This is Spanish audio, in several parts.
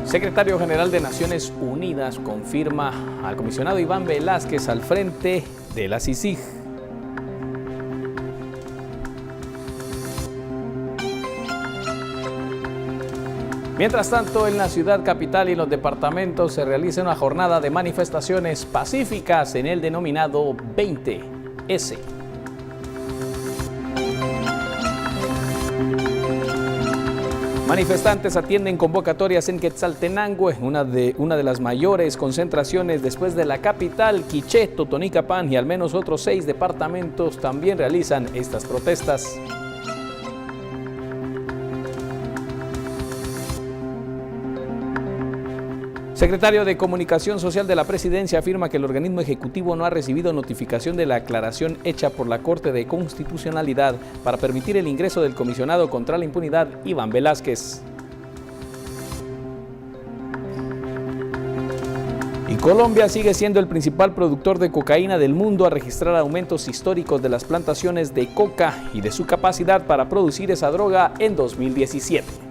Secretario General de Naciones Unidas confirma al comisionado Iván Velásquez al frente de la CICIG. Mientras tanto, en la ciudad capital y en los departamentos se realiza una jornada de manifestaciones pacíficas en el denominado 20S. Manifestantes atienden convocatorias en Quetzaltenango, en una de las mayores concentraciones después de la capital, Quiché, Totonicapán y al menos otros 6 departamentos también realizan estas protestas. Secretario de Comunicación Social de la Presidencia afirma que el organismo ejecutivo no ha recibido notificación de la aclaración hecha por la Corte de Constitucionalidad para permitir el ingreso del comisionado contra la impunidad Iván Velásquez. Y Colombia sigue siendo el principal productor de cocaína del mundo, a registrar aumentos históricos de las plantaciones de coca y de su capacidad para producir esa droga en 2017.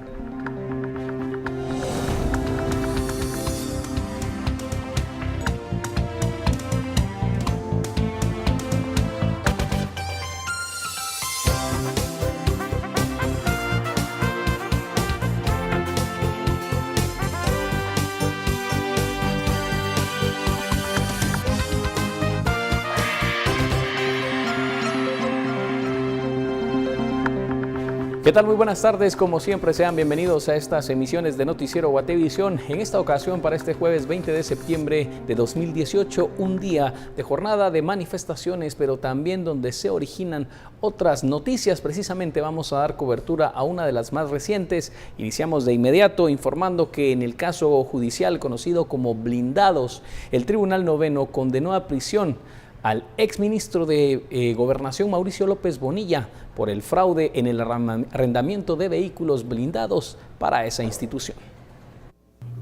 ¿Qué tal? Muy buenas tardes, como siempre sean bienvenidos a estas emisiones de Noticiero Guatevisión. En esta ocasión para este jueves 20 de septiembre de 2018, un día de jornada de manifestaciones, pero también donde se originan otras noticias. Precisamente vamos a dar cobertura a una de las más recientes. Iniciamos de inmediato informando que en el caso judicial conocido como Blindados, el Tribunal Noveno condenó a prisión al exministro de Gobernación Mauricio López Bonilla por el fraude en el arrendamiento de vehículos blindados para esa institución.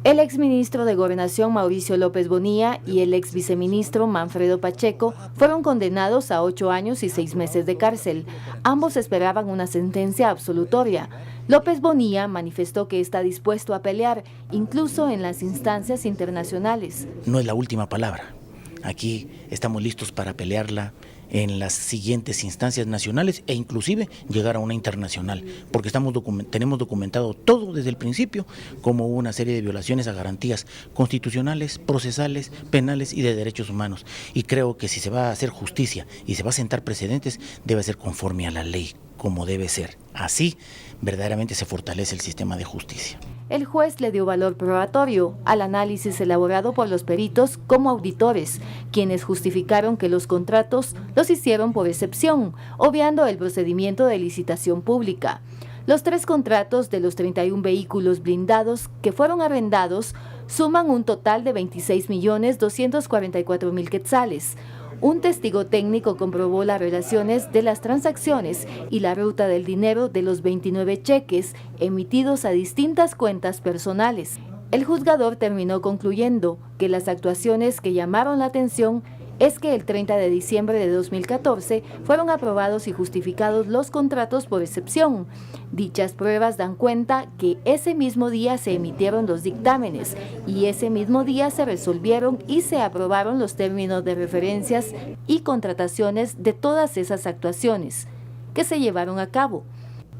El exministro de Gobernación Mauricio López Bonilla y el exviceministro Manfredo Pacheco fueron condenados a 8 años y 6 meses de cárcel. Ambos esperaban una sentencia absolutoria. López Bonilla manifestó que está dispuesto a pelear, incluso en las instancias internacionales. No es la última palabra. Aquí estamos listos para pelearla en las siguientes instancias nacionales e inclusive llegar a una internacional, porque tenemos documentado todo desde el principio como una serie de violaciones a garantías constitucionales, procesales, penales y de derechos humanos. Y creo que si se va a hacer justicia y se va a sentar precedentes, debe ser conforme a la ley, como debe ser. Así verdaderamente se fortalece el sistema de justicia. El juez le dio valor probatorio al análisis elaborado por los peritos como auditores, quienes justificaron que los contratos los hicieron por excepción, obviando el procedimiento de licitación pública. Los 3 contratos de los 31 vehículos blindados que fueron arrendados suman un total de 26.244.000 quetzales. Un testigo técnico comprobó las relaciones de las transacciones y la ruta del dinero de los 29 cheques emitidos a distintas cuentas personales. El juzgador terminó concluyendo que las actuaciones que llamaron la atención es que el 30 de diciembre de 2014 fueron aprobados y justificados los contratos por excepción. Dichas pruebas dan cuenta que ese mismo día se emitieron los dictámenes y ese mismo día se resolvieron y se aprobaron los términos de referencias y contrataciones de todas esas actuaciones que se llevaron a cabo,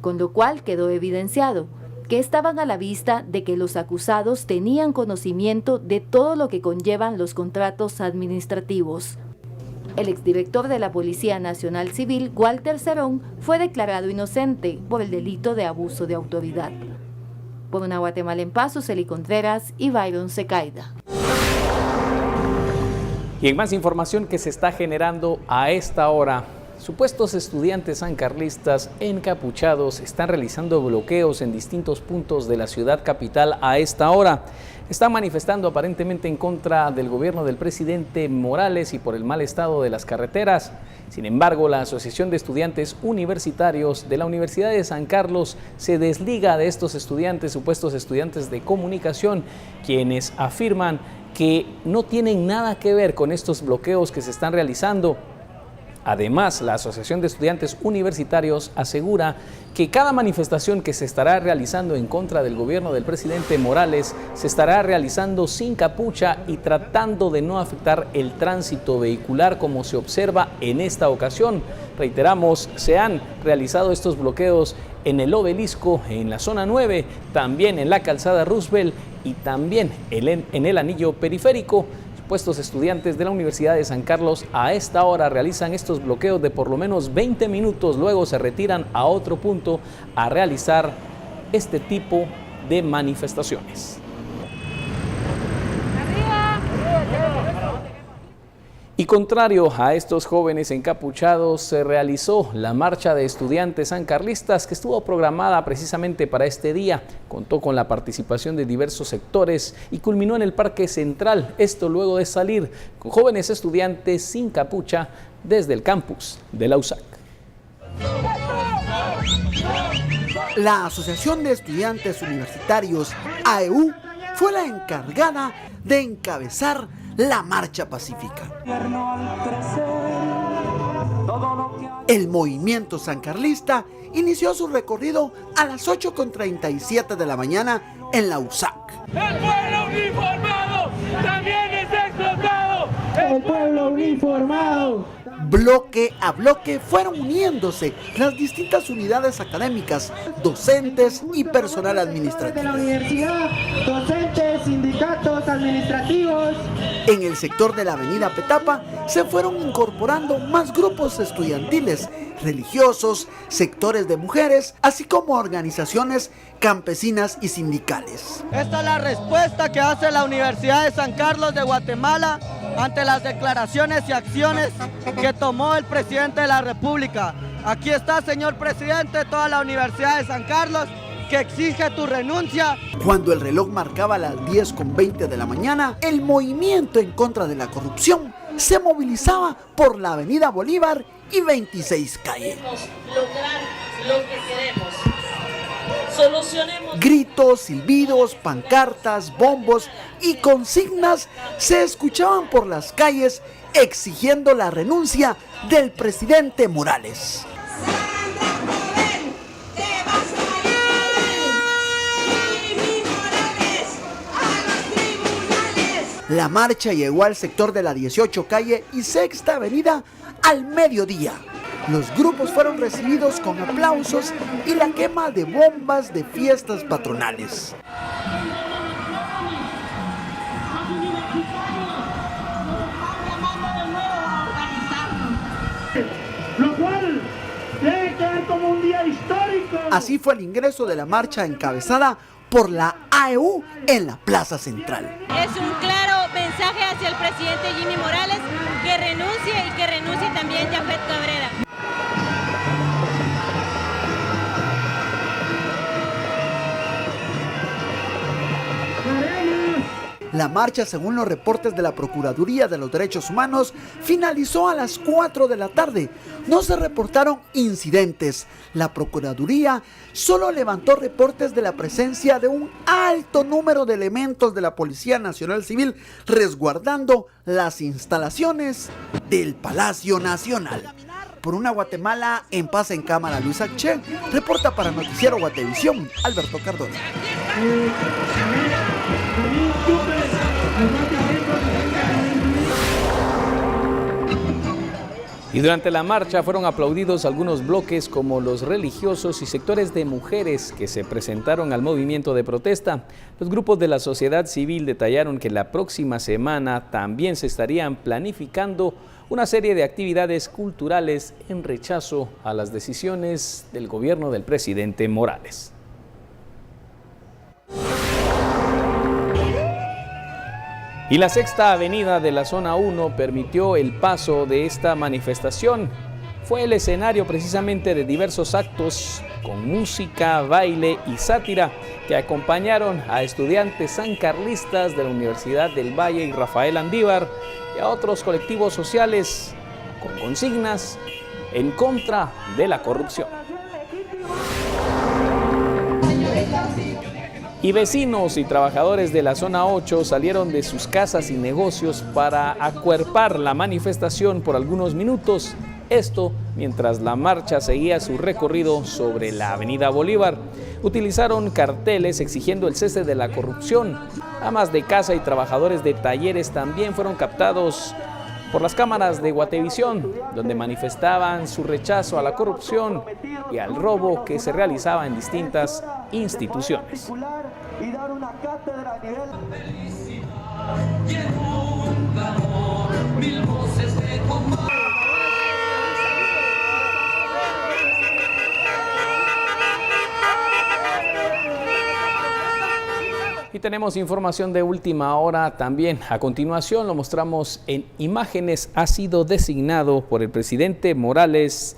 con lo cual quedó evidenciado que estaban a la vista de que los acusados tenían conocimiento de todo lo que conllevan los contratos administrativos. El exdirector de la Policía Nacional Civil, Walter Cerón, fue declarado inocente por el delito de abuso de autoridad. Por una Guatemala en paz, Suseli Contreras y Byron Secaida. Y en más información que se está generando a esta hora Supuestos estudiantes sancarlistas encapuchados están realizando bloqueos en distintos puntos de la ciudad capital a esta hora. Están manifestando aparentemente en contra del gobierno del presidente Morales y por el mal estado de las carreteras. Sin embargo, la Asociación de Estudiantes Universitarios de la Universidad de San Carlos se desliga de estos estudiantes, supuestos estudiantes de comunicación, quienes afirman que no tienen nada que ver con estos bloqueos que se están realizando. Además, la Asociación de Estudiantes Universitarios asegura que cada manifestación que se estará realizando en contra del gobierno del presidente Morales se estará realizando sin capucha y tratando de no afectar el tránsito vehicular como se observa en esta ocasión. Reiteramos, se han realizado estos bloqueos en el Obelisco, en la zona 9, también en la calzada Roosevelt y también en el anillo periférico. Supuestos estudiantes de la Universidad de San Carlos a esta hora realizan estos bloqueos de por lo menos 20 minutos, luego se retiran a otro punto a realizar este tipo de manifestaciones. Y contrario a estos jóvenes encapuchados, se realizó la marcha de estudiantes sancarlistas que estuvo programada precisamente para este día. Contó con la participación de diversos sectores y culminó en el Parque Central. Esto luego de salir con jóvenes estudiantes sin capucha desde el campus de la USAC. La Asociación de Estudiantes Universitarios, AEU, fue la encargada de encabezar la marcha pacífica. El movimiento sancarlista inició su recorrido a las 8:37 de la mañana en la USAC. ¡El pueblo uniformado también es explotado! ¡El pueblo uniformado! Bloque a bloque fueron uniéndose las distintas unidades académicas, docentes y personal administrativo. De la universidad, docentes, sindicatos administrativos. En el sector de la avenida Petapa se fueron incorporando más grupos estudiantiles, religiosos, sectores de mujeres, así como organizaciones campesinas y sindicales. Esta es la respuesta que hace la Universidad de San Carlos de Guatemala ante las declaraciones y acciones que tomó el presidente de la República. Aquí está, señor presidente, toda la Universidad de San Carlos que exige tu renuncia. Cuando el reloj marcaba las 10:20 de la mañana, el movimiento en contra de la corrupción se movilizaba por la avenida Bolívar y 26 Calle. Lograr lo que queremos. Solucionemos. Gritos, silbidos, pancartas, bombos y consignas se escuchaban por las calles exigiendo la renuncia del presidente Morales. La marcha llegó al sector de la 18 Calle y Sexta Avenida al mediodía. Los grupos fueron recibidos con aplausos y la quema de bombas de fiestas patronales. Lo cual debe quedar como un día histórico. Así fue el ingreso de la marcha encabezada por la AEU en la Plaza Central. Es un claro mensaje hacia el presidente Jimmy Morales que renuncie y que renuncie también Jafet Cabrera. La marcha, según los reportes de la Procuraduría de los Derechos Humanos, finalizó a las 4 de la tarde. No se reportaron incidentes. La Procuraduría solo levantó reportes de la presencia de un alto número de elementos de la Policía Nacional Civil resguardando las instalaciones del Palacio Nacional. Por una Guatemala en paz en cámara, Luis H. reporta para Noticiero Guatevisión, Alberto Cardona. Y durante la marcha fueron aplaudidos algunos bloques como los religiosos y sectores de mujeres que se presentaron al movimiento de protesta. Los grupos de la sociedad civil detallaron que la próxima semana también se estarían planificando una serie de actividades culturales en rechazo a las decisiones del gobierno del presidente Morales. Y la Sexta Avenida de la Zona 1 permitió el paso de esta manifestación. fue el escenario precisamente de diversos actos con música, baile y sátira que acompañaron a estudiantes sancarlistas de la Universidad del Valle y Rafael Andívar y a otros colectivos sociales con consignas en contra de la corrupción. Y vecinos y trabajadores de la zona 8 salieron de sus casas y negocios para acuerpar la manifestación por algunos minutos. Esto mientras la marcha seguía su recorrido sobre la avenida Bolívar. Utilizaron carteles exigiendo el cese de la corrupción. Amas de casa y trabajadores de talleres también fueron captados por las cámaras de Guatevisión, donde manifestaban su rechazo a la corrupción y al robo que se realizaba en distintas instituciones. Y tenemos información de última hora también. A continuación lo mostramos en imágenes. Ha sido designado por el presidente Morales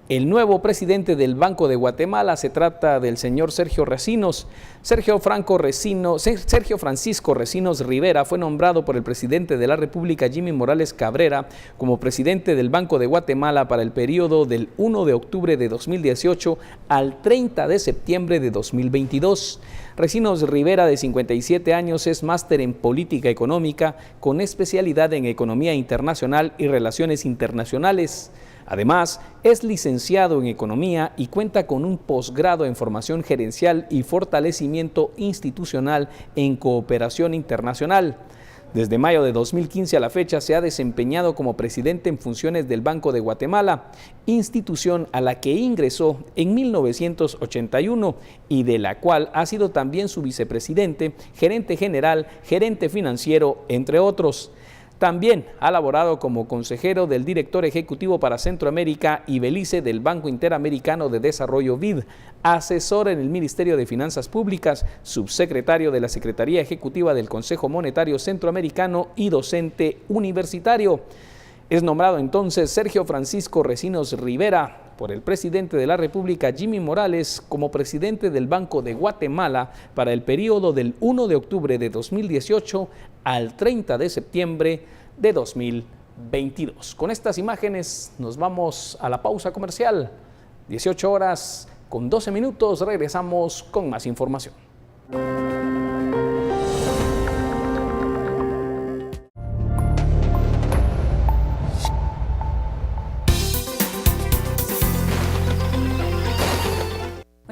el nuevo presidente del Banco de Guatemala. Se trata del señor Sergio Recinos. Sergio Francisco Recinos Rivera fue nombrado por el presidente de la República, Jimmy Morales Cabrera, como presidente del Banco de Guatemala para el periodo del 1 de octubre de 2018 al 30 de septiembre de 2022. Recinos Rivera, de 57 años, es máster en política económica con especialidad en economía internacional y relaciones internacionales. Además, es licenciado en Economía y cuenta con un posgrado en Formación Gerencial y Fortalecimiento Institucional en Cooperación Internacional. Desde mayo de 2015 a la fecha se ha desempeñado como presidente en funciones del Banco de Guatemala, institución a la que ingresó en 1981 y de la cual ha sido también su vicepresidente, gerente general, gerente financiero, entre otros. También ha laborado como consejero del director ejecutivo para Centroamérica y Belice del Banco Interamericano de Desarrollo BID, asesor en el Ministerio de Finanzas Públicas, subsecretario de la Secretaría Ejecutiva del Consejo Monetario Centroamericano y docente universitario. Es nombrado entonces Sergio Francisco Recinos Rivera por el presidente de la República, Jimmy Morales, como presidente del Banco de Guatemala para el periodo del 1 de octubre de 2018 al 30 de septiembre de 2022. Con estas imágenes nos vamos a la pausa comercial. 18 horas con 12 minutos, regresamos con más información.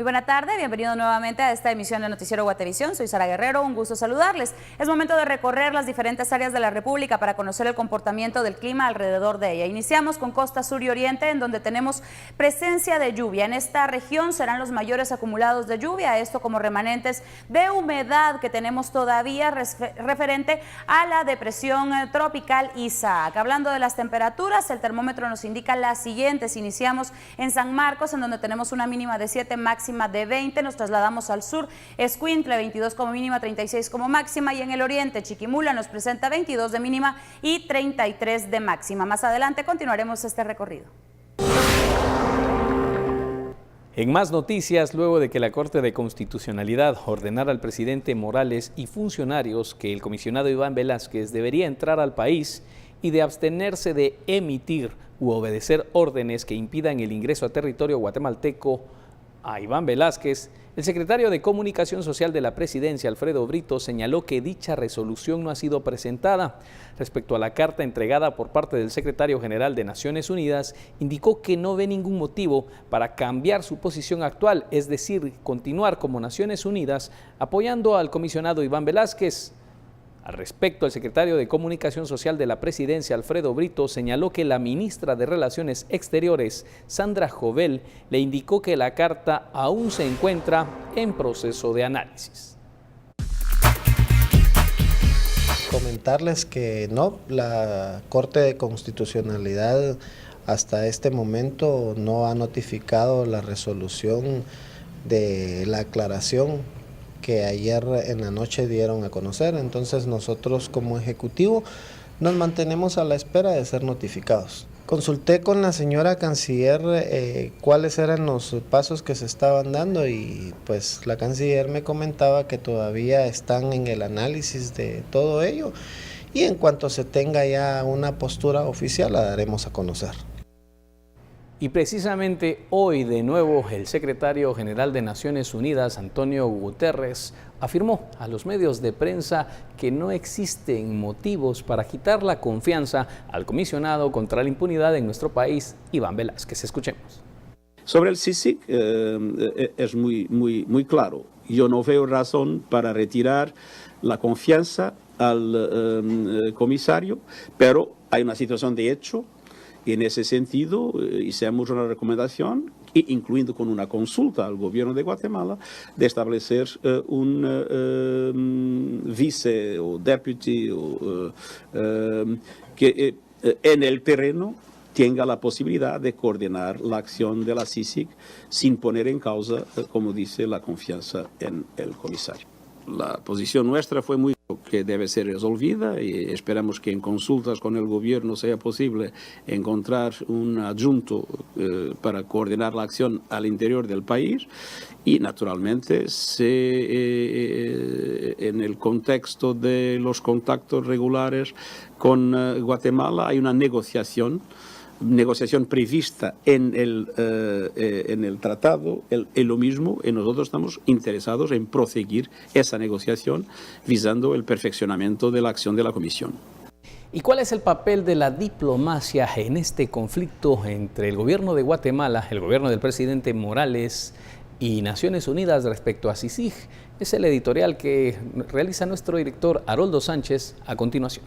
Muy buena tarde, bienvenido nuevamente a esta emisión de Noticiero Guatevisión. Soy Sara Guerrero, un gusto saludarles. Es momento de recorrer las diferentes áreas de la República para conocer el comportamiento del clima alrededor de ella. Iniciamos con costa sur y oriente, en donde tenemos presencia de lluvia. En esta región serán los mayores acumulados de lluvia, esto como remanentes de humedad que tenemos todavía referente a la depresión tropical Isaac. Hablando de las temperaturas, el termómetro nos indica las siguientes. Iniciamos en San Marcos, en donde tenemos una mínima de 7, máxima de 20, nos trasladamos al sur, Escuintle 22 como mínima, 36 como máxima, y en el oriente Chiquimula nos presenta 22 de mínima y 33 de máxima. Más adelante continuaremos este recorrido. En más noticias, luego de que la Corte de Constitucionalidad ordenara al presidente Morales y funcionarios que el comisionado Iván Velázquez debería entrar al país y de abstenerse de emitir u obedecer órdenes que impidan el ingreso a territorio guatemalteco a Iván Velázquez, el secretario de Comunicación Social de la Presidencia, Alfredo Brito, señaló que dicha resolución no ha sido presentada. Respecto a la carta entregada por parte del secretario general de Naciones Unidas, indicó que no ve ningún motivo para cambiar su posición actual, es decir, continuar como Naciones Unidas apoyando al comisionado Iván Velázquez. Al respecto, el secretario de Comunicación Social de la Presidencia, Alfredo Brito, señaló que la ministra de Relaciones Exteriores, Sandra Jovel, le indicó que la carta aún se encuentra en proceso de análisis. Comentarles que no, la Corte de Constitucionalidad hasta este momento no ha notificado la resolución de la aclaración que ayer en la noche dieron a conocer. Entonces nosotros como Ejecutivo nos mantenemos a la espera de ser notificados. Consulté con la señora canciller cuáles eran los pasos que se estaban dando y pues la canciller me comentaba que todavía están en el análisis de todo ello y en cuanto se tenga ya una postura oficial la daremos a conocer. Y precisamente hoy de nuevo el secretario general de Naciones Unidas, Antonio Guterres, afirmó a los medios de prensa que no existen motivos para quitar la confianza al comisionado contra la impunidad en nuestro país, Iván Velázquez. Escuchemos. Sobre el CICIG es muy claro. Yo no veo razón para retirar la confianza al comisario, pero hay una situación de hecho. Y en ese sentido hicimos una recomendación, incluyendo con una consulta al gobierno de Guatemala, de establecer un vice o deputy que en el terreno tenga la posibilidad de coordinar la acción de la CICIG sin poner en causa, como dice, la confianza en el comisario. La posición nuestra fue muy que debe ser resolvida y esperamos que en consultas con el gobierno sea posible encontrar un adjunto para coordinar la acción al interior del país y naturalmente en el contexto de los contactos regulares con Guatemala hay una negociación prevista en el tratado, es lo mismo, y nosotros estamos interesados en proseguir esa negociación visando el perfeccionamiento de la acción de la Comisión. ¿Y cuál es el papel de la diplomacia en este conflicto entre el gobierno de Guatemala, el gobierno del presidente Morales y Naciones Unidas respecto a CICIG? Es el editorial que realiza nuestro director Haroldo Sánchez a continuación.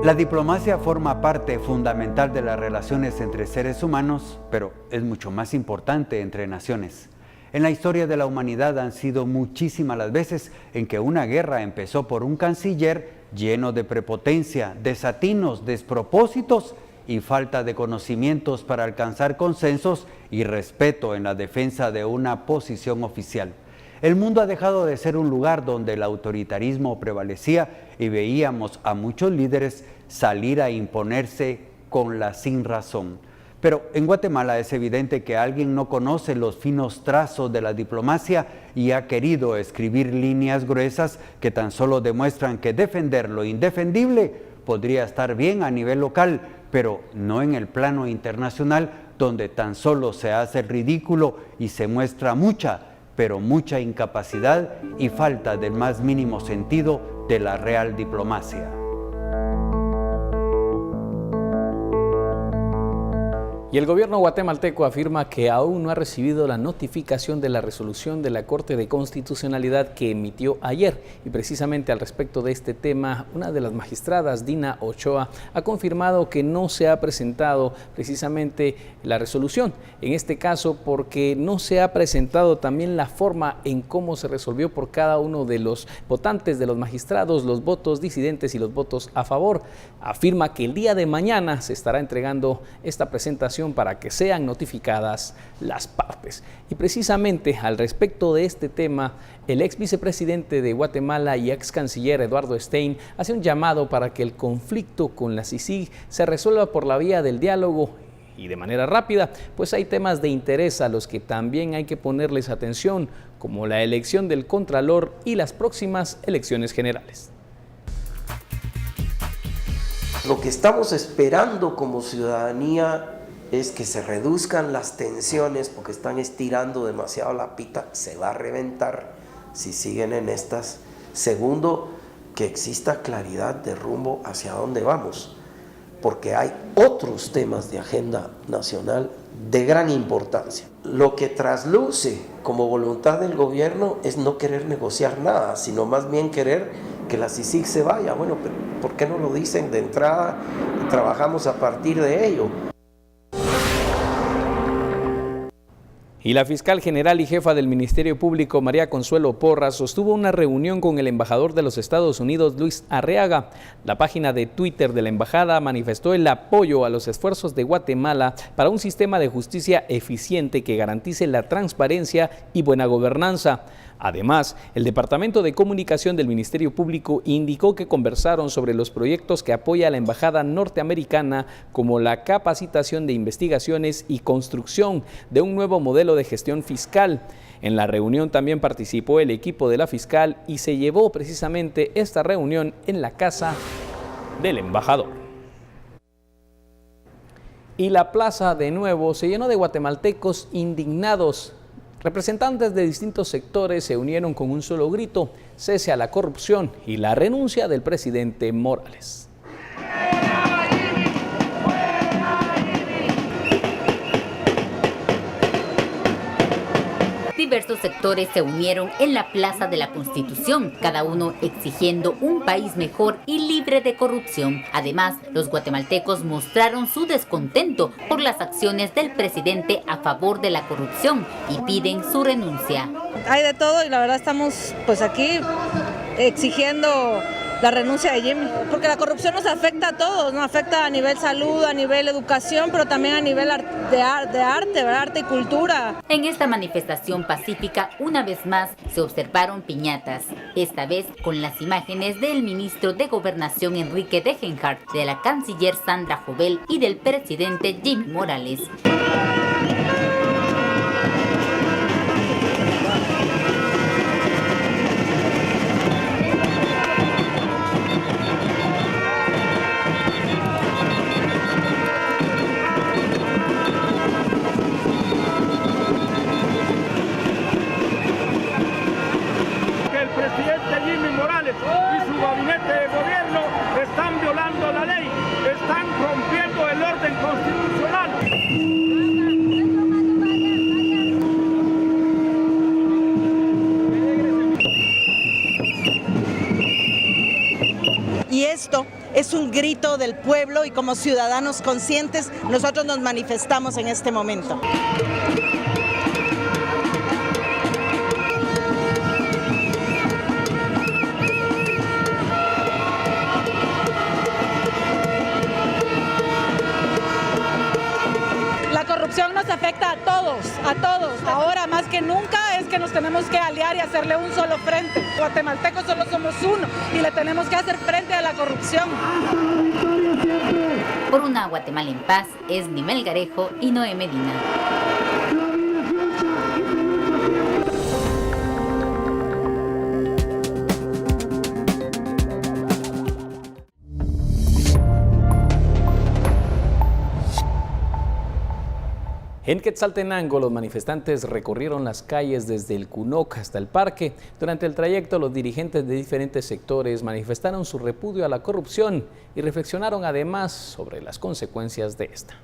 La diplomacia forma parte fundamental de las relaciones entre seres humanos, pero es mucho más importante entre naciones. En la historia de la humanidad han sido muchísimas las veces en que una guerra empezó por un canciller lleno de prepotencia, desatinos, despropósitos y falta de conocimientos para alcanzar consensos y respeto en la defensa de una posición oficial. El mundo ha dejado de ser un lugar donde el autoritarismo prevalecía y veíamos a muchos líderes salir a imponerse con la sinrazón. Pero en Guatemala es evidente que alguien no conoce los finos trazos de la diplomacia y ha querido escribir líneas gruesas que tan solo demuestran que defender lo indefendible podría estar bien a nivel local, pero no en el plano internacional, donde tan solo se hace el ridículo y se muestra mucha incapacidad y falta del más mínimo sentido de la real diplomacia. Y el gobierno guatemalteco afirma que aún no ha recibido la notificación de la resolución de la Corte de Constitucionalidad que emitió ayer. Y precisamente al respecto de este tema, una de las magistradas, Dina Ochoa, ha confirmado que no se ha presentado precisamente la resolución. En este caso, porque no se ha presentado también la forma en cómo se resolvió por cada uno de los votantes, de los magistrados, los votos disidentes y los votos a favor. Afirma que el día de mañana se estará entregando esta presentación para que sean notificadas las partes. Y precisamente al respecto de este tema, el ex vicepresidente de Guatemala y ex canciller Eduardo Stein hace un llamado para que el conflicto con la CICIG se resuelva por la vía del diálogo y de manera rápida, pues hay temas de interés a los que también hay que ponerles atención, como la elección del Contralor y las próximas elecciones generales. Lo que estamos esperando como ciudadanía es que se reduzcan las tensiones porque están estirando demasiado la pita, se va a reventar si siguen en estas. Segundo, que exista claridad de rumbo hacia dónde vamos, porque hay otros temas de agenda nacional de gran importancia. Lo que trasluce como voluntad del gobierno es no querer negociar nada, sino más bien querer que la CICIG se vaya. Bueno, pero ¿por qué no lo dicen de entrada y trabajamos a partir de ello? Y la fiscal general y jefa del Ministerio Público, María Consuelo Porras, sostuvo una reunión con el embajador de los Estados Unidos, Luis Arreaga. La página de Twitter de la embajada manifestó el apoyo a los esfuerzos de Guatemala para un sistema de justicia eficiente que garantice la transparencia y buena gobernanza. Además, el Departamento de Comunicación del Ministerio Público indicó que conversaron sobre los proyectos que apoya la Embajada norteamericana, como la capacitación de investigaciones y construcción de un nuevo modelo de gestión fiscal. En la reunión también participó el equipo de la fiscal y se llevó precisamente esta reunión en la casa del embajador. Y la plaza de nuevo se llenó de guatemaltecos indignados. Representantes de distintos sectores se unieron con un solo grito: cese a la corrupción y la renuncia del presidente Morales. Diversos sectores se unieron en la Plaza de la Constitución, cada uno exigiendo un país mejor y libre de corrupción. Además, los guatemaltecos mostraron su descontento por las acciones del presidente a favor de la corrupción y piden su renuncia. Hay de todo y la verdad estamos pues aquí exigiendo la renuncia de Jimmy, porque la corrupción nos afecta a todos, nos afecta a nivel salud, a nivel educación, pero también a nivel de arte y cultura. En esta manifestación pacífica, una vez más, se observaron piñatas, esta vez con las imágenes del ministro de Gobernación Enrique Degenhardt, de la canciller Sandra Jovel y del presidente Jimmy Morales. Y esto es un grito del pueblo y como ciudadanos conscientes nosotros nos manifestamos en este momento. La corrupción nos afecta a todos, a todos. Ahora más que nunca es que nos tenemos que aliar y hacerle un solo frente. Guatemaltecos solo somos uno y le tenemos que hacer frente a la corrupción. Por una Guatemala en paz, es Nimel Garejo y Noé Medina. En Quetzaltenango, los manifestantes recorrieron las calles desde el Cunoc hasta el parque. Durante el trayecto, los dirigentes de diferentes sectores manifestaron su repudio a la corrupción y reflexionaron además sobre las consecuencias de esta.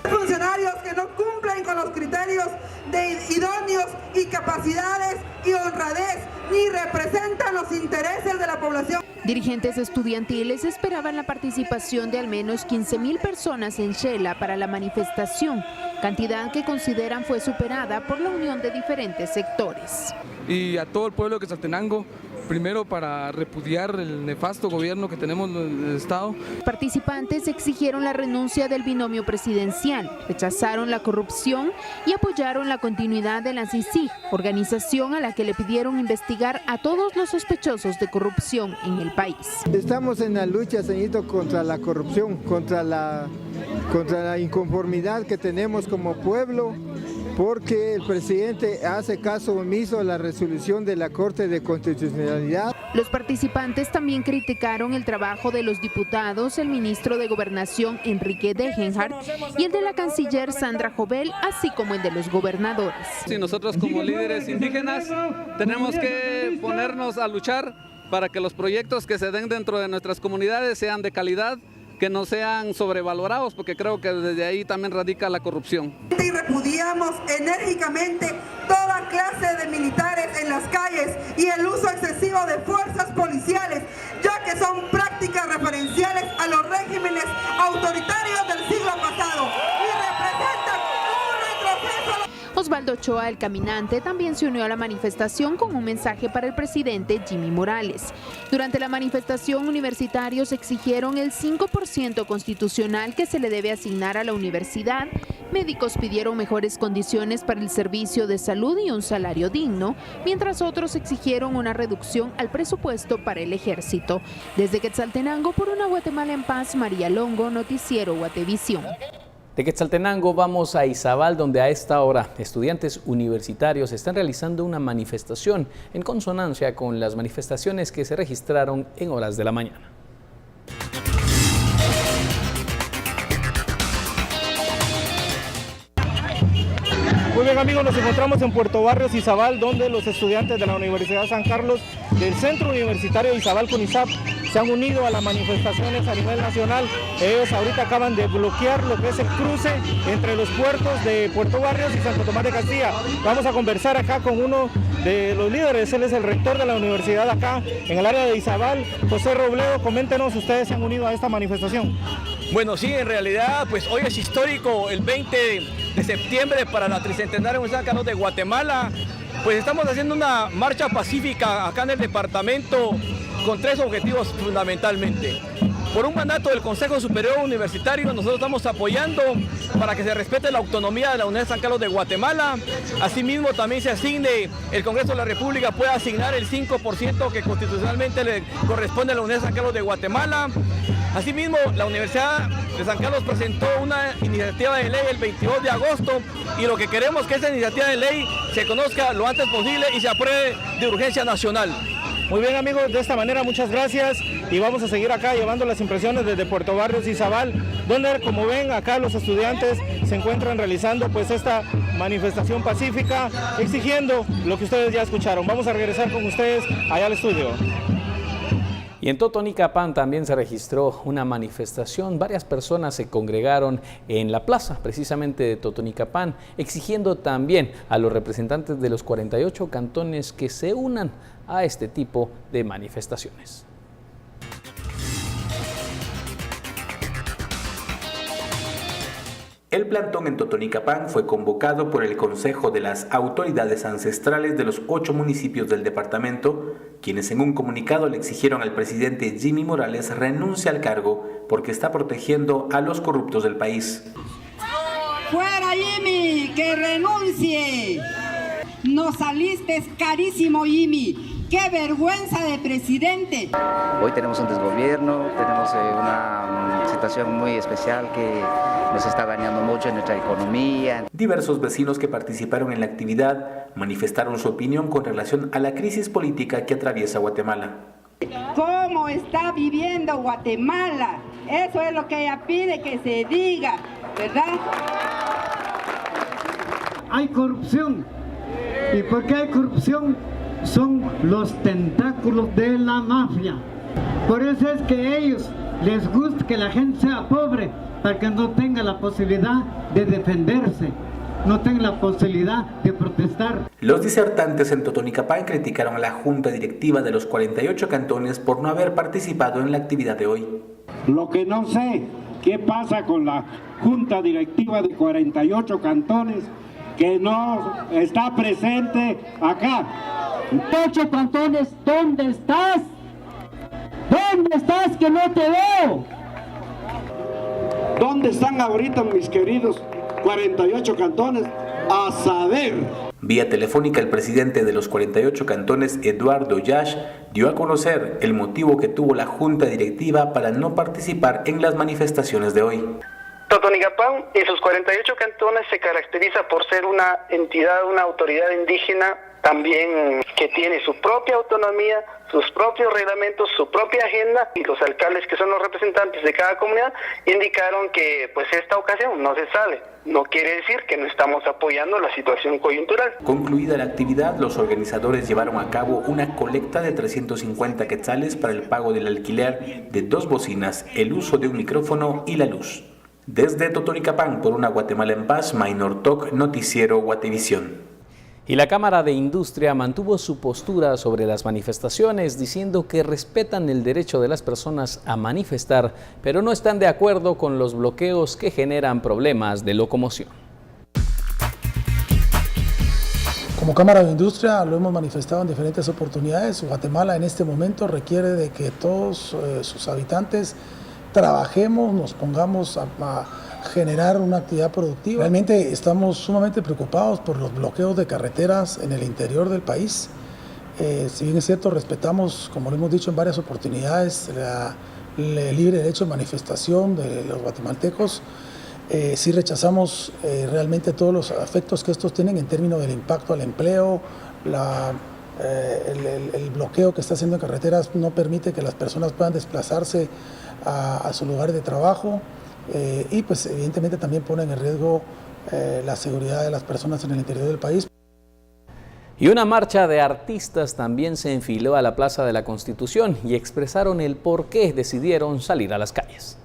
Funcionarios que no cumplen con los criterios de idóneos y capacidades y honradez, ni representan los intereses de la población. Dirigentes estudiantiles esperaban la participación de al menos 15,000 personas en Xela para la manifestación, cantidad que consideran fue superada por la unión de diferentes sectores. Y a todo el pueblo de Quetzaltenango, primero para repudiar el nefasto gobierno que tenemos en el Estado. Participantes exigieron la renuncia del binomio presidencial, rechazaron la corrupción y apoyaron la continuidad de la CICIG, organización a la que le pidieron investigar a todos los sospechosos de corrupción en el país. Estamos en la lucha, señorito, contra la corrupción, contra la inconformidad que tenemos como pueblo, porque el presidente hace caso omiso a la resolución de la Corte de Constitucionalidad. Los participantes también criticaron el trabajo de los diputados, el ministro de Gobernación Enrique Degenhardt y el de la canciller Sandra Jovel, así como el de los gobernadores. Sí, nosotros como líderes indígenas tenemos que ponernos a luchar para que los proyectos que se den dentro de nuestras comunidades sean de calidad, que no sean sobrevalorados, porque creo que desde ahí también radica la corrupción. Y repudiamos enérgicamente toda clase de militares en las calles y el uso excesivo de fuerzas policiales, ya que son prácticas referenciales a los regímenes autoritarios del siglo pasado y representan un retroceso. Osvaldo Ochoa, el caminante, también se unió a la manifestación con un mensaje para el presidente Jimmy Morales. Durante la manifestación, universitarios exigieron el 5% constitucional que se le debe asignar a la universidad. Médicos pidieron mejores condiciones para el servicio de salud y un salario digno, mientras otros exigieron una reducción al presupuesto para el ejército. Desde Quetzaltenango, por una Guatemala en paz, María Longo, Noticiero Guatevisión. De Quetzaltenango vamos a Izabal, donde a esta hora estudiantes universitarios están realizando una manifestación en consonancia con las manifestaciones que se registraron en horas de la mañana. Muy bien, amigos, nos encontramos en Puerto Barrios, Izabal, donde los estudiantes de la Universidad San Carlos del Centro Universitario de Izabal CONISAP se han unido a las manifestaciones a nivel nacional. Ellos ahorita acaban de bloquear lo que es el cruce entre los puertos de Puerto Barrios y Santo Tomás de Castilla. Vamos a conversar acá con uno de los líderes, él es el rector de la universidad acá en el área de Izabal, José Robledo. Coméntenos, ustedes se han unido a esta manifestación. Bueno, sí, en realidad, pues hoy es histórico, el 20 de septiembre para la tricentenaria de San Carlos de Guatemala. Pues estamos haciendo una marcha pacífica acá en el departamento con tres objetivos fundamentalmente. Por un mandato del Consejo Superior Universitario, nosotros estamos apoyando para que se respete la autonomía de la Universidad San Carlos de Guatemala. Asimismo, también se asigne, el Congreso de la República puede asignar el 5% que constitucionalmente le corresponde a la Universidad San Carlos de Guatemala. Asimismo, la Universidad de San Carlos presentó una iniciativa de ley el 22 de agosto y lo que queremos es que esa iniciativa de ley se conozca lo antes posible y se apruebe de urgencia nacional. Muy bien, amigos, de esta manera muchas gracias y vamos a seguir acá llevando las impresiones desde Puerto Barrios y Izabal, donde, como ven, acá los estudiantes se encuentran realizando pues esta manifestación pacífica exigiendo lo que ustedes ya escucharon. Vamos a regresar con ustedes allá al estudio. Y en Totonicapán también se registró una manifestación. Varias personas se congregaron en la plaza, precisamente de Totonicapán, exigiendo también a los representantes de los 48 cantones que se unan a este tipo de manifestaciones. El plantón en Totonicapán fue convocado por el Consejo de las Autoridades Ancestrales de los 8 municipios del departamento, quienes en un comunicado le exigieron al presidente Jimmy Morales renuncie al cargo porque está protegiendo a los corruptos del país. ¡Fuera Jimmy! ¡Que renuncie! Nos saliste carísimo, Jimmy. ¡Qué vergüenza de presidente! Hoy tenemos un desgobierno, tenemos una situación muy especial que nos está dañando mucho en nuestra economía. Diversos vecinos que participaron en la actividad manifestaron su opinión con relación a la crisis política que atraviesa Guatemala. ¿Cómo está viviendo Guatemala? Eso es lo que ella pide que se diga, ¿verdad? Hay corrupción. ¿Y por qué hay corrupción? Son los tentáculos de la mafia. Por eso es que a ellos les gusta que la gente sea pobre, para que no tenga la posibilidad de defenderse, no tenga la posibilidad de protestar. Los disertantes en Totonicapán criticaron a la Junta Directiva de los 48 cantones por no haber participado en la actividad de hoy. Lo que no sé, ¿qué pasa con la Junta Directiva de 48 cantones que no está presente acá? 8 cantones, ¿dónde estás? ¿Dónde estás que no te veo? ¿Dónde están ahorita mis queridos 48 cantones? A saber. Vía telefónica, el presidente de los 48 cantones, Eduardo Yash, dio a conocer el motivo que tuvo la Junta Directiva para no participar en las manifestaciones de hoy. Totonicapán y sus 48 cantones se caracteriza por ser una entidad, una autoridad indígena también que tiene su propia autonomía, sus propios reglamentos, su propia agenda, y los alcaldes, que son los representantes de cada comunidad, indicaron que pues esta ocasión no se sale. No quiere decir que no estamos apoyando la situación coyuntural. Concluida la actividad, los organizadores llevaron a cabo una colecta de 350 quetzales para el pago del alquiler de 2 bocinas, el uso de un micrófono y la luz. Desde Totonicapán, por una Guatemala en paz, Maynor Toc, Noticiero Guatevisión. Y la Cámara de Industria mantuvo su postura sobre las manifestaciones, diciendo que respetan el derecho de las personas a manifestar, pero no están de acuerdo con los bloqueos que generan problemas de locomoción. Como Cámara de Industria lo hemos manifestado en diferentes oportunidades. Guatemala en este momento requiere de que todos sus habitantes trabajemos, nos pongamos a generar una actividad productiva. Realmente estamos sumamente preocupados por los bloqueos de carreteras en el interior del país. Si bien es cierto, respetamos, como lo hemos dicho en varias oportunidades, el libre derecho de manifestación de los guatemaltecos. Sí rechazamos realmente todos los efectos que estos tienen en términos del impacto al empleo. El bloqueo que está haciendo en carreteras no permite que las personas puedan desplazarse a su lugar de trabajo y pues evidentemente también ponen en riesgo la seguridad de las personas en el interior del país. Y una marcha de artistas también se enfiló a la Plaza de la Constitución y expresaron el por qué decidieron salir a las calles.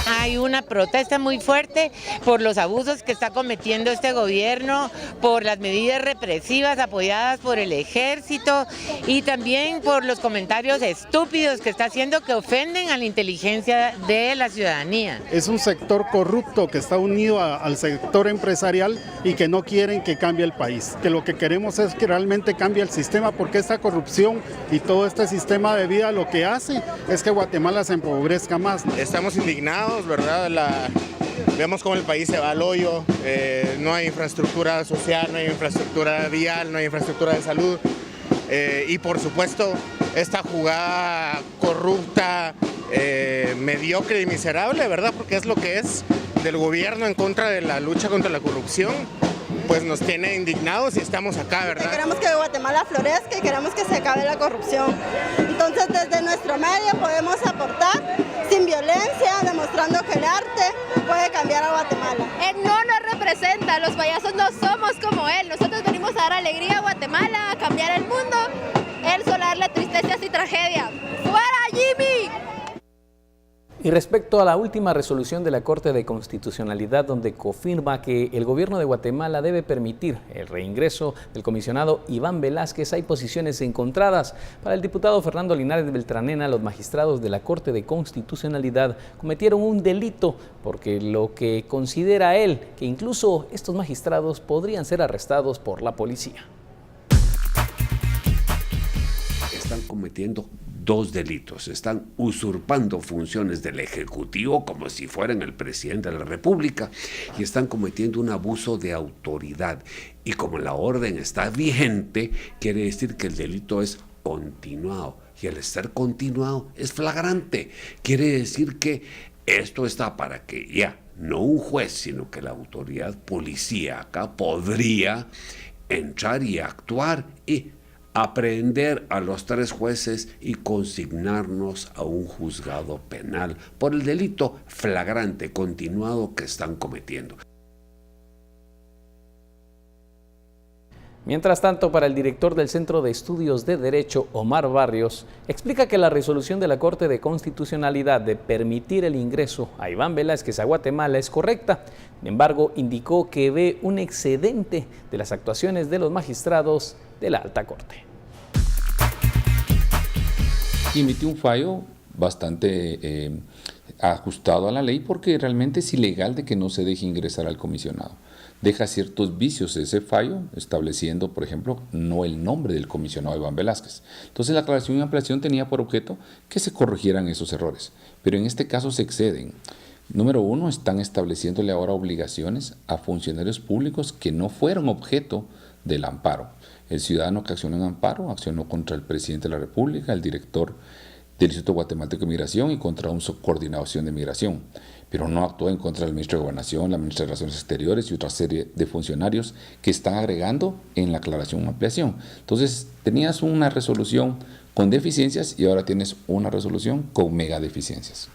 Hay una protesta muy fuerte por los abusos que está cometiendo este gobierno, por las medidas represivas apoyadas por el ejército y también por los comentarios estúpidos que está haciendo que ofenden a la inteligencia de la ciudadanía. Es un sector corrupto que está unido al sector empresarial y que no quieren que cambie el país. Que lo que queremos es que realmente cambie el sistema, porque esta corrupción y todo este sistema de vida lo que hace es que Guatemala se empobrezca más. Estamos indignados, ¿verdad? Vemos cómo el país se va al hoyo, no hay infraestructura social, no hay infraestructura vial, no hay infraestructura de salud y por supuesto esta jugada corrupta, mediocre y miserable, ¿verdad? Porque es lo que es del gobierno en contra de la lucha contra la corrupción, pues nos tiene indignados y estamos acá, ¿verdad? Queremos que Guatemala florezca y queremos que se acabe la corrupción. Entonces desde nuestro medio podemos aportar sin violencia, demostrando que el arte puede cambiar a Guatemala. Él no nos representa, los payasos no somos como él. Nosotros venimos a dar alegría a Guatemala, a cambiar el mundo. Él solo a darle tristezas y tragedia. ¡Fuera, Jimmy! Y respecto a la última resolución de la Corte de Constitucionalidad, donde confirma que el gobierno de Guatemala debe permitir el reingreso del comisionado Iván Velázquez, hay posiciones encontradas. Para el diputado Fernando Linares Beltranena, los magistrados de la Corte de Constitucionalidad cometieron un delito, porque lo que considera él, que incluso estos magistrados podrían ser arrestados por la policía. Están cometiendo dos delitos. Están usurpando funciones del Ejecutivo como si fueran el presidente de la República y están cometiendo un abuso de autoridad. Y como la orden está vigente, quiere decir que el delito es continuado. Y al estar continuado es flagrante. Quiere decir que esto está para que ya, no un juez, sino que la autoridad policíaca podría entrar y actuar y aprehender a los 3 jueces y consignarnos a un juzgado penal por el delito flagrante continuado que están cometiendo. Mientras tanto, para el director del Centro de Estudios de Derecho, Omar Barrios, explica que la resolución de la Corte de Constitucionalidad de permitir el ingreso a Iván Velázquez a Guatemala es correcta. Sin embargo, indicó que ve un excedente de las actuaciones de los magistrados de la Alta Corte. Emitió un fallo bastante ajustado a la ley, porque realmente es ilegal de que no se deje ingresar al comisionado. Deja ciertos vicios ese fallo, estableciendo, por ejemplo, no el nombre del comisionado Iván Velázquez. Entonces la aclaración y ampliación tenía por objeto que se corrigieran esos errores, pero en este caso se exceden. Número 1, están estableciéndole ahora obligaciones a funcionarios públicos que no fueron objeto del amparo. El ciudadano que accionó en amparo accionó contra el presidente de la República, el director del Instituto Guatemalteco de Migración y contra una subcoordinación de migración, pero no actuó en contra del ministro de Gobernación, la ministra de Relaciones Exteriores y otra serie de funcionarios que están agregando en la aclaración o ampliación. Entonces, tenías una resolución con deficiencias y ahora tienes una resolución con mega deficiencias.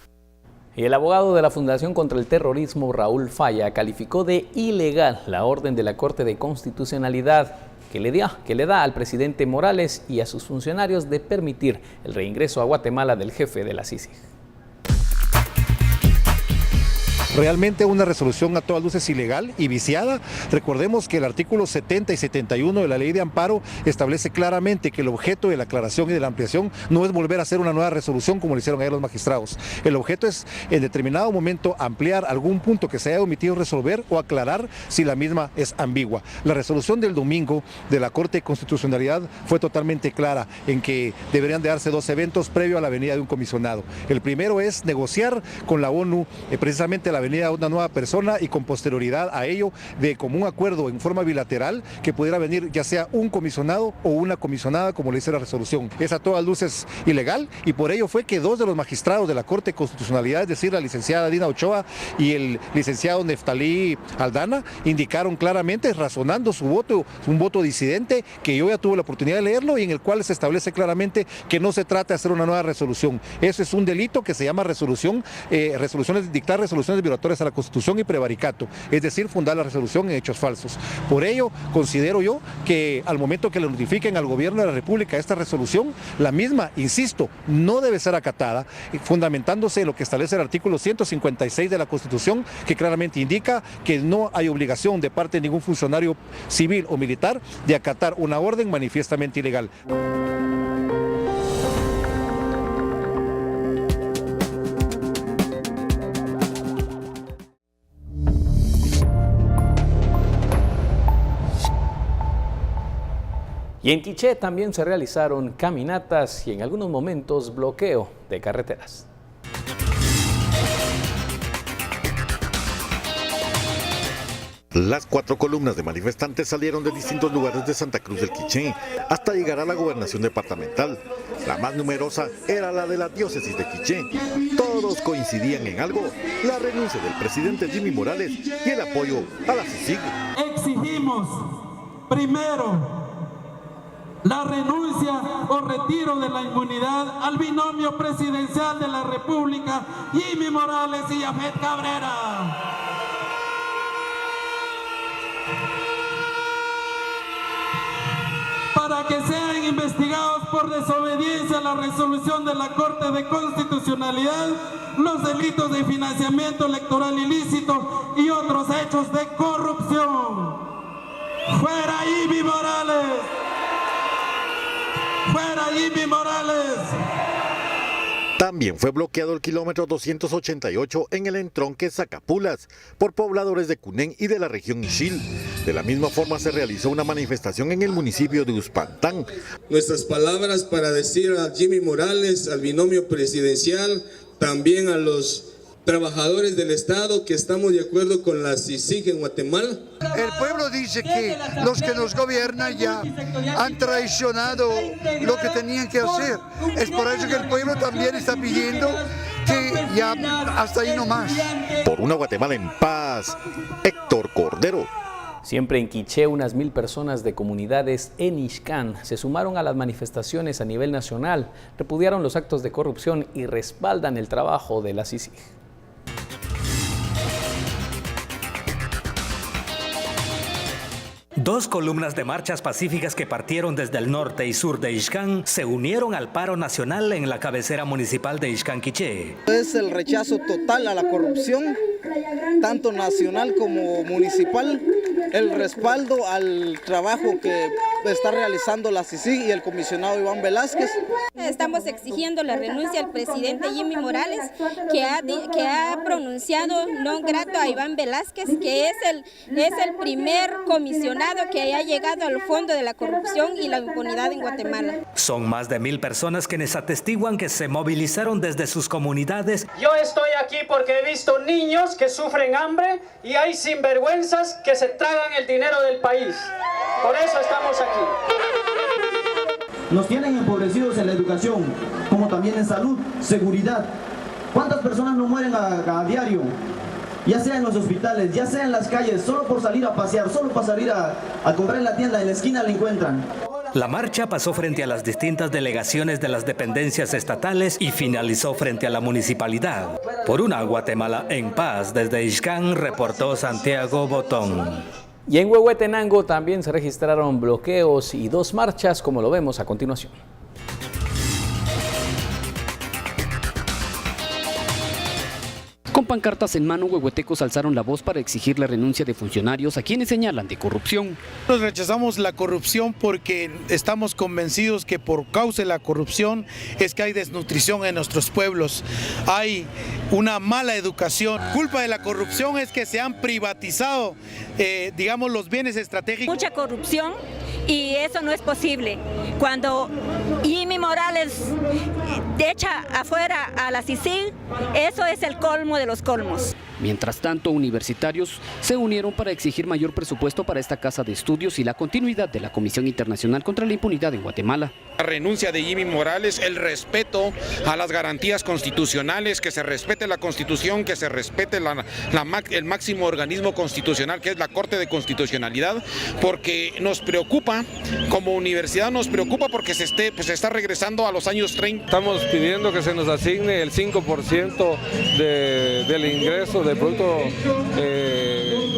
Y el abogado de la Fundación contra el Terrorismo, Raúl Falla, calificó de ilegal la orden de la Corte de Constitucionalidad que le da al presidente Morales y a sus funcionarios de permitir el reingreso a Guatemala del jefe de la CICIG. realmente una resolución a todas luces ilegal y viciada. Recordemos que el artículo 70 y 71 de la Ley de Amparo establece claramente que el objeto de la aclaración y de la ampliación no es volver a hacer una nueva resolución como lo hicieron ayer los magistrados. El objeto es en determinado momento ampliar algún punto que se haya omitido resolver o aclarar si la misma es ambigua. La resolución del domingo de la Corte de Constitucionalidad fue totalmente clara en que deberían de darse 2 eventos previo a la venida de un comisionado. El primero es negociar con la ONU precisamente la venida de una nueva persona y con posterioridad a ello de común acuerdo en forma bilateral que pudiera venir ya sea un comisionado o una comisionada como le dice la resolución. Es a todas luces ilegal y por ello fue que 2 de los magistrados de la Corte de Constitucionalidad, es decir, la licenciada Dina Ochoa y el licenciado Neftalí Aldana, indicaron claramente, razonando su voto, un voto disidente que yo ya tuve la oportunidad de leerlo y en el cual se establece claramente que no se trata de hacer una nueva resolución. Eso es un delito que se llama dictar resoluciones violatorias a la Constitución y prevaricato, es decir, fundar la resolución en hechos falsos. Por ello, considero yo que al momento que le notifiquen al gobierno de la República esta resolución, la misma, insisto, no debe ser acatada, fundamentándose en lo que establece el artículo 156 de la Constitución, que claramente indica que no hay obligación de parte de ningún funcionario civil o militar de acatar una orden manifiestamente ilegal. Y en Quiché también se realizaron caminatas y en algunos momentos bloqueo de carreteras. Las 4 columnas de manifestantes salieron de distintos lugares de Santa Cruz del Quiché hasta llegar a la gobernación departamental. La más numerosa era la de la diócesis de Quiché. Todos coincidían en algo: la renuncia del presidente Jimmy Morales y el apoyo a la CICIG. Exigimos, primero, la renuncia o retiro de la inmunidad al binomio presidencial de la República, Jimmy Morales y Yafet Cabrera. Para que sean investigados por desobediencia a la resolución de la Corte de Constitucionalidad, los delitos de financiamiento electoral ilícito y otros hechos de corrupción. ¡Fuera Jimmy Morales! ¡Fuera Jimmy Morales! También fue bloqueado el kilómetro 288 en el entronque Zacapulas por pobladores de Cunén y de la región Ixil. De la misma forma se realizó una manifestación en el municipio de Uspantán. Nuestras palabras para decir a Jimmy Morales, al binomio presidencial, también a los trabajadores del Estado que estamos de acuerdo con la CICIG en Guatemala. El pueblo dice que los que nos gobiernan ya han traicionado lo que tenían que hacer. Es por eso que el pueblo también está pidiendo que ya hasta ahí no más. Por una Guatemala en paz, Héctor Cordero. Siempre en Quiché, unas 1000 personas de comunidades en Ixcán se sumaron a las manifestaciones a nivel nacional, repudiaron los actos de corrupción y respaldan el trabajo de la CICIG. Dos columnas de marchas pacíficas que partieron desde el norte y sur de Ixcán se unieron al paro nacional en la cabecera municipal de Ixcán Quiché. Es el rechazo total a la corrupción, tanto nacional como municipal, el respaldo al trabajo que está realizando la CICIG y el comisionado Iván Velázquez. Estamos exigiendo la renuncia al presidente Jimmy Morales, que ha pronunciado non grato a Iván Velázquez, que es el primer comisionado que haya llegado al fondo de la corrupción y la impunidad en Guatemala. Son más de 1000 personas quienes atestiguan que se movilizaron desde sus comunidades. Yo estoy aquí porque he visto niños que sufren hambre y hay sinvergüenzas que se tragan el dinero del país. Por eso estamos aquí. Nos tienen empobrecidos en la educación, como también en salud, seguridad. ¿Cuántas personas no mueren a diario? Ya sea en los hospitales, ya sea en las calles, solo por salir a pasear, solo para salir a comprar en la tienda, en la esquina la encuentran. La marcha pasó frente a las distintas delegaciones de las dependencias estatales y finalizó frente a la municipalidad. Por una Guatemala en paz, desde Ixcán reportó Santiago Botón. Y en Huehuetenango también se registraron bloqueos y 2 marchas, como lo vemos a continuación. Con pancartas en mano, huehuetecos alzaron la voz para exigir la renuncia de funcionarios a quienes señalan de corrupción. Nosotros rechazamos la corrupción porque estamos convencidos que por causa de la corrupción es que hay desnutrición en nuestros pueblos. Hay una mala educación. Culpa de la corrupción es que se han privatizado, digamos, los bienes estratégicos. Mucha corrupción y eso no es posible. Cuando Jimmy Morales echa afuera a la CICIG, eso es el colmo de los colmos. Mientras tanto, universitarios se unieron para exigir mayor presupuesto para esta casa de estudios y la continuidad de la Comisión Internacional contra la Impunidad en Guatemala. La renuncia de Jimmy Morales, el respeto a las garantías constitucionales, que se respete la Constitución, que se respete el máximo organismo constitucional que es la Corte de Constitucionalidad, porque nos preocupa, como universidad nos preocupa porque se está regresando a los años 30. Estamos pidiendo que se nos asigne el 5% del ingreso del Producto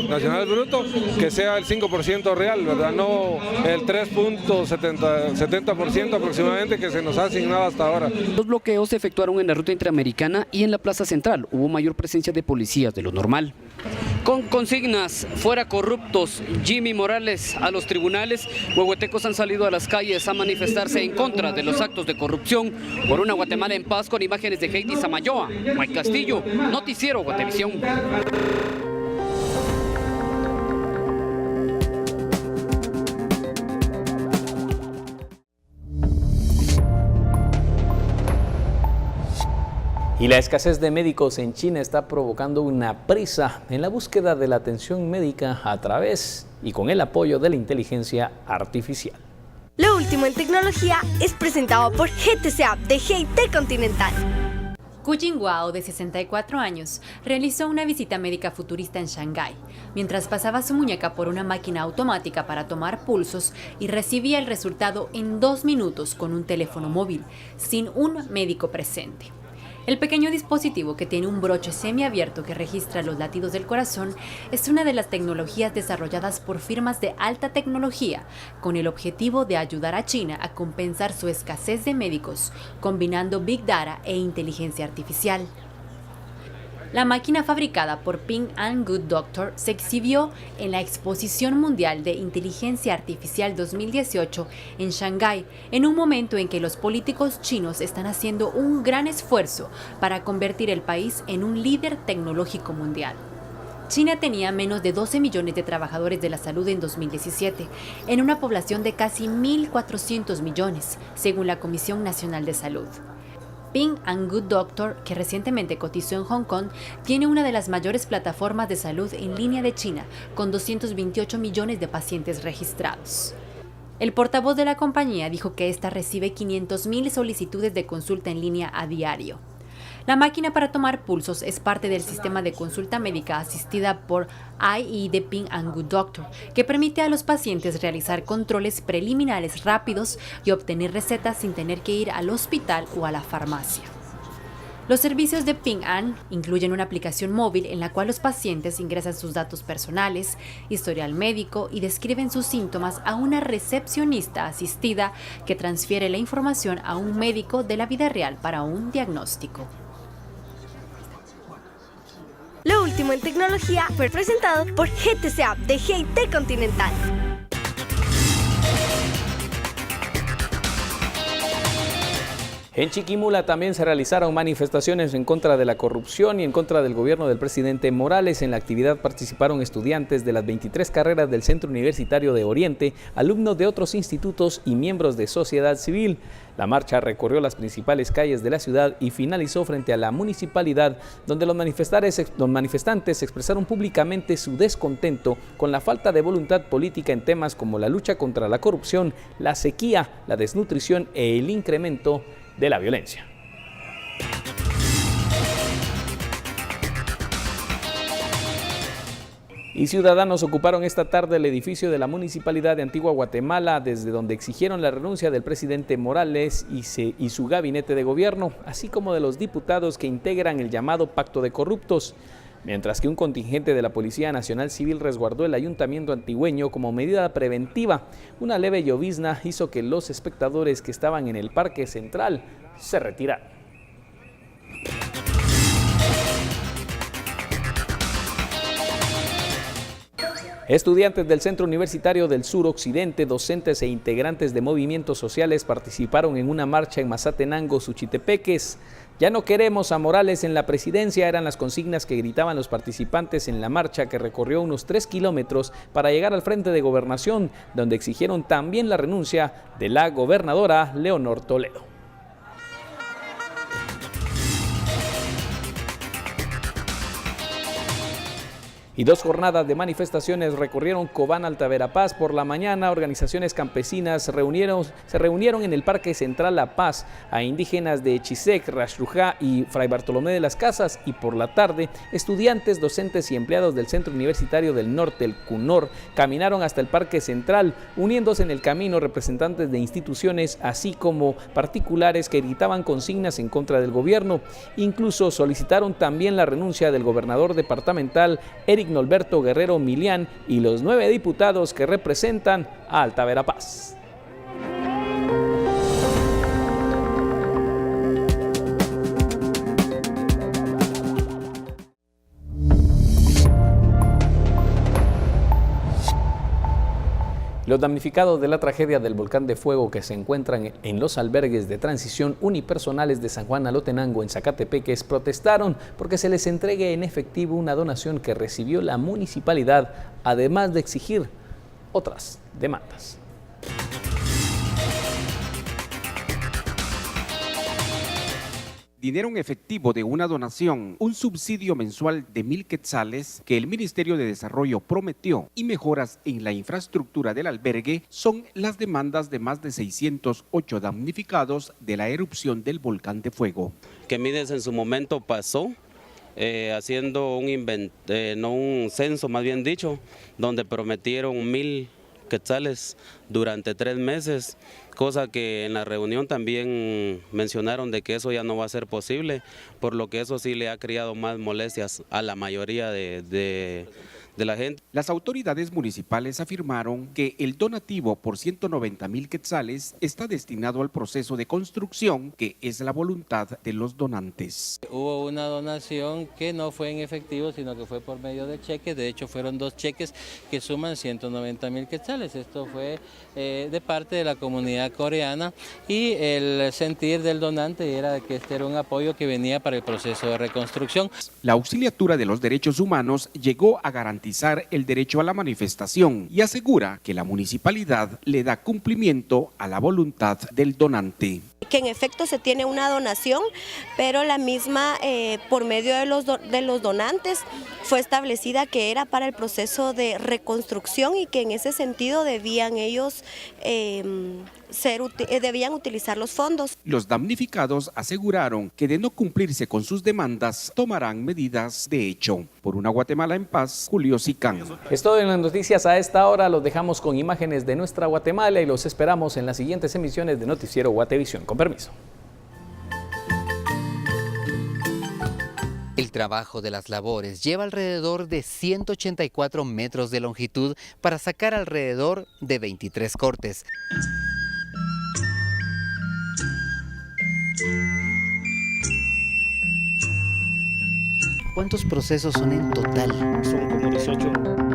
Nacional Bruto, que sea el 5% real, ¿verdad? No el 3.70% aproximadamente que se nos ha asignado hasta ahora. Los bloqueos se efectuaron en la ruta interamericana y en la Plaza Central. Hubo mayor presencia de policías de lo normal. Con consignas, fuera corruptos, Jimmy Morales a los tribunales, huehuetecos han salido a las calles a manifestarse en contra de los actos de corrupción por una Guatemala en paz, con imágenes de Heidi Samayoa, Mike Castillo, Noticiero Guatevisión. Y la escasez de médicos en China está provocando una prisa en la búsqueda de la atención médica a través y con el apoyo de la inteligencia artificial. Lo último en tecnología es presentado por GTC App de GT Continental. Gu Jingguo, de 64 años, realizó una visita médica futurista en Shanghái, mientras pasaba su muñeca por una máquina automática para tomar pulsos y recibía el resultado en 2 minutos con un teléfono móvil, sin un médico presente. El pequeño dispositivo, que tiene un broche semiabierto que registra los latidos del corazón, es una de las tecnologías desarrolladas por firmas de alta tecnología con el objetivo de ayudar a China a compensar su escasez de médicos, combinando Big Data e inteligencia artificial. La máquina, fabricada por Ping An Good Doctor, se exhibió en la Exposición Mundial de Inteligencia Artificial 2018 en Shanghái, en un momento en que los políticos chinos están haciendo un gran esfuerzo para convertir el país en un líder tecnológico mundial. China tenía menos de 12 millones de trabajadores de la salud en 2017, en una población de casi 1.400 millones, según la Comisión Nacional de Salud. Ping An Good Doctor, que recientemente cotizó en Hong Kong, tiene una de las mayores plataformas de salud en línea de China, con 228 millones de pacientes registrados. El portavoz de la compañía dijo que esta recibe 500.000 solicitudes de consulta en línea a diario. La máquina para tomar pulsos es parte del sistema de consulta médica asistida por AI de Ping An Good Doctor, que permite a los pacientes realizar controles preliminares rápidos y obtener recetas sin tener que ir al hospital o a la farmacia. Los servicios de Ping An incluyen una aplicación móvil en la cual los pacientes ingresan sus datos personales, historial médico y describen sus síntomas a una recepcionista asistida que transfiere la información a un médico de la vida real para un diagnóstico. Lo último en tecnología fue presentado por GTC App de GT Continental. En Chiquimula también se realizaron manifestaciones en contra de la corrupción y en contra del gobierno del presidente Morales. En la actividad participaron estudiantes de las 23 carreras del Centro Universitario de Oriente, alumnos de otros institutos y miembros de sociedad civil. La marcha recorrió las principales calles de la ciudad y finalizó frente a la municipalidad, donde los manifestantes expresaron públicamente su descontento con la falta de voluntad política en temas como la lucha contra la corrupción, la sequía, la desnutrición e el incremento de la violencia. Y ciudadanos ocuparon esta tarde el edificio de la Municipalidad de Antigua Guatemala, desde donde exigieron la renuncia del presidente Morales y su gabinete de gobierno, así como de los diputados que integran el llamado Pacto de Corruptos. Mientras que un contingente de la Policía Nacional Civil resguardó el ayuntamiento antigüeño como medida preventiva, una leve llovizna hizo que los espectadores que estaban en el Parque Central se retiraran. Estudiantes del Centro Universitario del Sur Occidente, docentes e integrantes de movimientos sociales participaron en una marcha en Mazatenango, Suchitepeques. Ya no queremos a Morales en la presidencia, eran las consignas que gritaban los participantes en la marcha, que recorrió unos 3 kilómetros para llegar al frente de Gobernación, donde exigieron también la renuncia de la gobernadora Leonor Toledo. Y 2 jornadas de manifestaciones recorrieron Cobán, Alta Verapaz. Por la mañana, organizaciones campesinas se reunieron en el Parque Central La Paz a indígenas de Chisec, Rashrujá y Fray Bartolomé de las Casas. Y por la tarde, estudiantes, docentes y empleados del Centro Universitario del Norte, el CUNOR, caminaron hasta el Parque Central, uniéndose en el camino representantes de instituciones, así como particulares que gritaban consignas en contra del gobierno. Incluso solicitaron también la renuncia del gobernador departamental, Eric Norberto Guerrero Milián, y los 9 diputados que representan a Alta Verapaz. Los damnificados de la tragedia del volcán de fuego que se encuentran en los albergues de transición unipersonales de San Juan Alotenango en Zacatepeques protestaron porque se les entregue en efectivo una donación que recibió la municipalidad, además de exigir otras demandas. Dinero en efectivo de una donación, un subsidio mensual de 1,000 quetzales que el Ministerio de Desarrollo prometió y mejoras en la infraestructura del albergue son las demandas de más de 608 damnificados de la erupción del volcán de fuego. Que Mides en su momento pasó haciendo un censo, más bien dicho, donde prometieron 1,000 quetzales durante 3 meses, cosa que en la reunión también mencionaron de que eso ya no va a ser posible, por lo que eso sí le ha creado más molestias a la mayoría de la gente. Las autoridades municipales afirmaron que el donativo por 190,000 quetzales está destinado al proceso de construcción, que es la voluntad de los donantes. Hubo una donación que no fue en efectivo, sino que fue por medio de cheques. De hecho, fueron 2 cheques que suman 190,000 quetzales. Esto fue de parte de la comunidad coreana, y el sentir del donante era que este era un apoyo que venía para el proceso de reconstrucción. La Auxiliatura de los Derechos Humanos llegó a garantizar el derecho a la manifestación y asegura que la municipalidad le da cumplimiento a la voluntad del donante. Que en efecto se tiene una donación, pero la misma por medio de los donantes fue establecida que era para el proceso de reconstrucción, y que en ese sentido debían ellos debían utilizar los fondos. Los damnificados aseguraron que de no cumplirse con sus demandas tomarán medidas de hecho. Por una Guatemala en paz, Julio Sicán. Es todo en las noticias a esta hora. Los dejamos con imágenes de nuestra Guatemala y los esperamos en las siguientes emisiones de Noticiero Guatevisión. Con permiso. El trabajo de las labores lleva alrededor de 184 metros de longitud para sacar alrededor de 23 cortes. ¿Cuántos procesos son en total? Son como 18.